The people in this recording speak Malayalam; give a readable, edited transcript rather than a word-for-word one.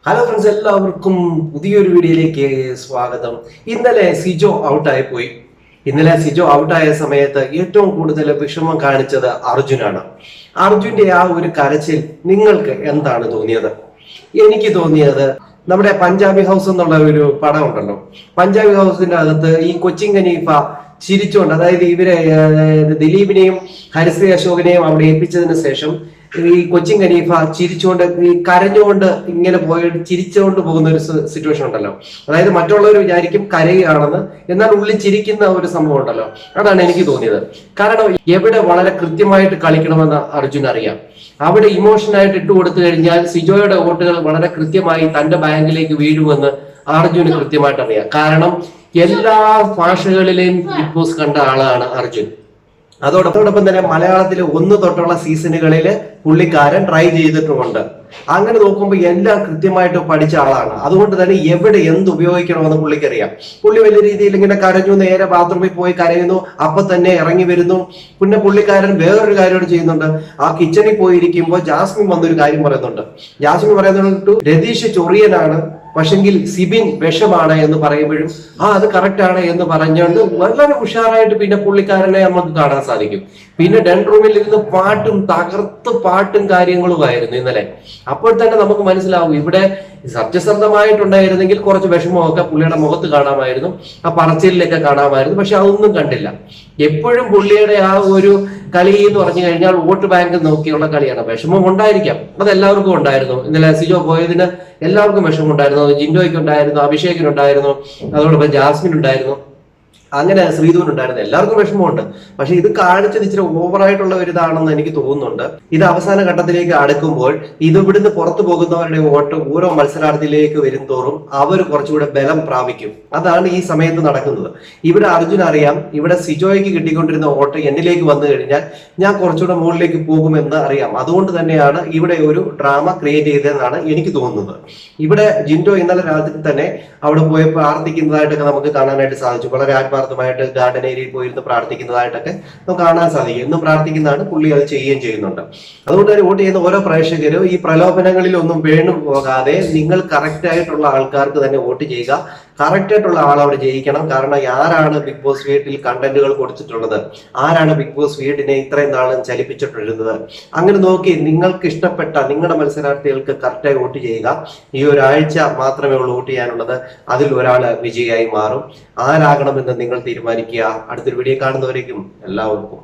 ഹലോ ഫ്രണ്ട്സ്, എല്ലാവർക്കും പുതിയൊരു വീഡിയോയിലേക്ക് സ്വാഗതം. ഇന്നലെ സിജോ ഔട്ടായി. ഇന്നലെ സിജോ ഔട്ടായ സമയത്ത് ഏറ്റവും കൂടുതൽ വിഷമം കാണിച്ചത് അർജുനാണ്. അർജുന്റെ ആ ഒരു കരച്ചിൽ നിങ്ങൾക്ക് എന്താണ് തോന്നിയത്? എനിക്ക് തോന്നിയത് നമ്മുടെ പഞ്ചാബി ഹൗസ് എന്നുള്ള ഒരു പടം ഉണ്ടല്ലോ, പഞ്ചാബി ഹൗസിന്റെ അകത്ത് ഈ കൊച്ചിൻ കനീഫ ചിരിച്ചുകൊണ്ട്, അതായത് ഇവരെ ദിലീപിനെയും ഹരിശ്രീ അശോകനെയും അവിടെ ഏൽപ്പിച്ചതിന് ശേഷം ഈ കൊച്ചിൻ കനീഫ ചിരിച്ചുകൊണ്ട് ഈ കരഞ്ഞുകൊണ്ട് ഇങ്ങനെ പോയിട്ട് ചിരിച്ചുകൊണ്ട് പോകുന്ന ഒരു സിറ്റുവേഷൻ ഉണ്ടല്ലോ. അതായത് മറ്റുള്ളവർ വിചാരിക്കും കരയുകയാണെന്ന്, എന്നാൽ ഉള്ളിൽ ചിരിക്കുന്ന ഒരു സംഭവം ഉണ്ടല്ലോ. അതാണ് എനിക്ക് തോന്നിയത്. കാരണം എവിടെ വളരെ കൃത്യമായിട്ട് കളിക്കണമെന്ന് അർജുൻ അറിയാം. അവിടെ ഇമോഷനായിട്ട് ഇട്ട് കൊടുത്തു കഴിഞ്ഞാൽ സിജോയുടെ വോട്ടുകൾ വളരെ കൃത്യമായി തന്റെ ബാങ്കിലേക്ക് വീഴുമെന്ന് അർജുന് കൃത്യമായിട്ട് അറിയാം. കാരണം എല്ലാ ഭാഷകളിലെയും ബിഗ് ബോസ് കണ്ട ആളാണ് അർജുൻ. അതോടൊപ്പം തന്നെ മലയാളത്തിലെ 1 തൊട്ടുള്ള സീസണുകളിൽ പുള്ളിക്കാരൻ ട്രൈ ചെയ്തിട്ടുമുണ്ട്. അങ്ങനെ നോക്കുമ്പോൾ എല്ലാം കൃത്യമായിട്ട് പഠിച്ച ആളാണ്. അതുകൊണ്ട് തന്നെ എവിടെ എന്ത് ഉപയോഗിക്കണമെന്ന് പുള്ളിക്കറിയാം. പുള്ളി വലിയ രീതിയിൽ ഇങ്ങനെ കരഞ്ഞു, നേരെ ബാത്റൂമിൽ പോയി കരയുന്നു, അപ്പൊ തന്നെ ഇറങ്ങി വരുന്നു. പിന്നെ പുള്ളിക്കാരൻ വേറൊരു കാര്യം ചെയ്യുന്നുണ്ട്. ആ കിച്ചണിൽ പോയിരിക്കുമ്പോൾ ജാസ്മിൻ വന്നൊരു കാര്യം പറയുന്നുണ്ട്. ജാസ്മിൻ പറയുന്നുണ്ട്, രതീഷ് ചൊറിയനാണ്, പക്ഷെങ്കിൽ സിബിൻ വിഷമാണ് എന്ന് പറയുമ്പോഴും അത് കറക്റ്റ് ആണ് എന്ന് പറഞ്ഞുകൊണ്ട് വളരെ ഉഷാറായിട്ട് പിന്നെ പുള്ളിക്കാരനെ നമുക്ക് കാണാൻ സാധിക്കും. പിന്നെ ഡൺ റൂമിൽ ഇരുന്ന് തകർത്ത് പാട്ടും കാര്യങ്ങളുമായിരുന്നു ഇന്നലെ. അപ്പോൾ തന്നെ നമുക്ക് മനസ്സിലാവും ഇവിടെ സത്യസന്ധമായിട്ടുണ്ടായിരുന്നെങ്കിൽ കുറച്ച് വിഷമമൊക്കെ പുള്ളിയുടെ മുഖത്ത് കാണാമായിരുന്നു, ആ പറച്ചിലൊക്കെ കാണാമായിരുന്നു. പക്ഷെ അതൊന്നും കണ്ടില്ല. എപ്പോഴും പുള്ളിയുടെ ആ ഒരു കളി എന്ന് പറഞ്ഞു കഴിഞ്ഞാൽ വോട്ട് ബാങ്ക് നോക്കിയുള്ള കളിയാണ്. വിഷമം ഉണ്ടായിരിക്കാം, അത് എല്ലാവർക്കും ഉണ്ടായിരുന്നു. ഇന്നലെ സിജോ പോയതിന് എല്ലാവർക്കും വിഷമം ഉണ്ടായിരുന്നു. ജിൻഡോയ്ക്ക് ഉണ്ടായിരുന്നു, അഭിഷേകിനുണ്ടായിരുന്നു, അതോടൊപ്പം ജാസ്മിൻ ഉണ്ടായിരുന്നു, അങ്ങനെ ശ്രീധുവിനുണ്ടായിരുന്നു. എല്ലാവർക്കും വിഷമമുണ്ട്. പക്ഷെ ഇത് കാണിച്ചത് ഇച്ചിരി ഓവറായിട്ടുള്ള ഒരു ഇതാണെന്ന് എനിക്ക് തോന്നുന്നുണ്ട്. ഇത് അവസാന ഘട്ടത്തിലേക്ക് അടുക്കുമ്പോൾ ഇത് ഇവിടുന്ന് പുറത്തു പോകുന്നവരുടെ വോട്ട് ഓരോ മത്സരാർത്ഥിയിലേക്ക് വരും തോറും അവർ കുറച്ചുകൂടെ ബലം പ്രാപിക്കും. അതാണ് ഈ സമയത്ത് നടക്കുന്നത്. ഇവിടെ അർജുൻ അറിയാം, ഇവിടെ സിജോയ്ക്ക് കിട്ടിക്കൊണ്ടിരുന്ന വോട്ട് എന്നിലേക്ക് വന്നു കഴിഞ്ഞാൽ ഞാൻ കുറച്ചുകൂടെ മുകളിലേക്ക് പോകുമെന്ന് അറിയാം. അതുകൊണ്ട് തന്നെയാണ് ഇവിടെ ഒരു ഡ്രാമ ക്രിയേറ്റ് ചെയ്തതെന്നാണ് എനിക്ക് തോന്നുന്നത്. ഇവിടെ ജിൻഡോ ഇന്നലെ രാത്രി തന്നെ അവിടെ പോയി പ്രാർത്ഥിക്കുന്നതായിട്ടൊക്കെ നമുക്ക് കാണാനായിട്ട് സാധിച്ചു. വളരെ ആത്മാർത്ഥമായിട്ട് ഗാർഡൻ ഏരിയയിൽ പോയിരുന്ന് പ്രാർത്ഥിക്കുന്നതായിട്ടൊക്കെ നമുക്ക് കാണാൻ സാധിക്കും. എന്നും പ്രാർത്ഥിക്കുന്നതാണ്, പുള്ളി അത് ചെയ്യുകയും ചെയ്യുന്നുണ്ട്. അതുകൊണ്ട് തന്നെ വോട്ട് ചെയ്യുന്ന ഓരോ പ്രേക്ഷകരും ഈ പ്രലോഭനങ്ങളിൽ ഒന്നും വീണു പോകാതെ നിങ്ങൾ കറക്റ്റ് ആയിട്ടുള്ള ആൾക്കാർക്ക് തന്നെ വോട്ട് ചെയ്യുക. കറക്റ്റ് ആയിട്ടുള്ള ആൾ അവിടെ ജയിക്കണം. കാരണം ആരാണ് ബിഗ് ബോസ് വീട്ടിൽ കണ്ടന്റുകൾ കൊടുത്തിട്ടുള്ളത്, ആരാണ് ബിഗ് ബോസ് വീടിനെ ഇത്രയും നാളും ചലിപ്പിച്ചിട്ടിരുന്നത്, അങ്ങനെ നോക്കി നിങ്ങൾക്ക് ഇഷ്ടപ്പെട്ട നിങ്ങളുടെ മത്സരാർത്ഥികൾക്ക് കറക്റ്റായി വോട്ട് ചെയ്യുക. ഈ ഒരാഴ്ച മാത്രമേ ഉള്ളൂ വോട്ട് ചെയ്യാനുള്ളത്. അതിൽ ഒരാൾ വിജയിയായി മാറും. ആരാകണമെന്ന് നിങ്ങൾ തീരുമാനിക്കുക. അടുത്തൊരു വീഡിയോ കാണുന്നവരേക്കും എല്ലാവർക്കും